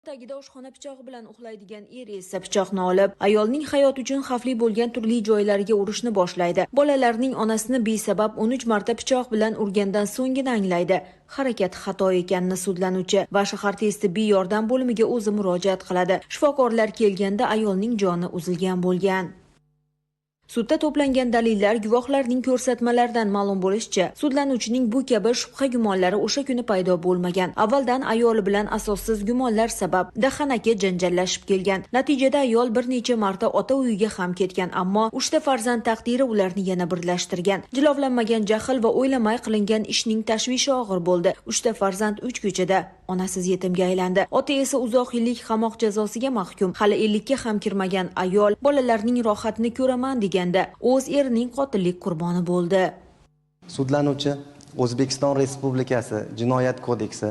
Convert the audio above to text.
Tagida oshxona pichog'i bilan uxlaydigan er esa pichoqni olib, ayolning hayoti uchun xavfli bo'lgan turli joylariga urishni boshlaydi. Bolalarning onasini besabab 13 marta pichoq bilan urgandan so'nggina anglaydi. Harakat xato ekanini sudlanuvchi va shahar tez tibbiy yordam bo'limiga o'zi murojaat qiladi. Shifokorlar kelganda ayolning joni uzilgan bo'lgan. Sudda to'plangan dalillar, guvohlarning ko'rsatmalaridan ma'lum bo'lishicha, sudlanuvchining bu kabi shubha-gumonlari o'sha kuni paydo bo'lmagan. Avvaldan ayoli bilan asossiz gumonlar sabab daxanaga janjallashib kelgan. Natijada ayol bir necha marta ota uyiga ham ketgan, ammo 3 ta farzand taqdiri ularni yana birlashtirgan. Jilovlanmagan jahl va o'ylamay qilingan ishning tashvishi og'ir bo'ldi. 3 ta farzand 3 ko'chada onasiz yetimga aylandi. Ota esa uzoq yillik qamoq jazosiga mahkum. Hali 50 ga ham kirmagan ayol bolalarning rohatini ko'raman deganda o'z erining qotillik qurboni bo'ldi. Sudlanuvchi O'zbekiston Respublikasi Jinoyat kodeksi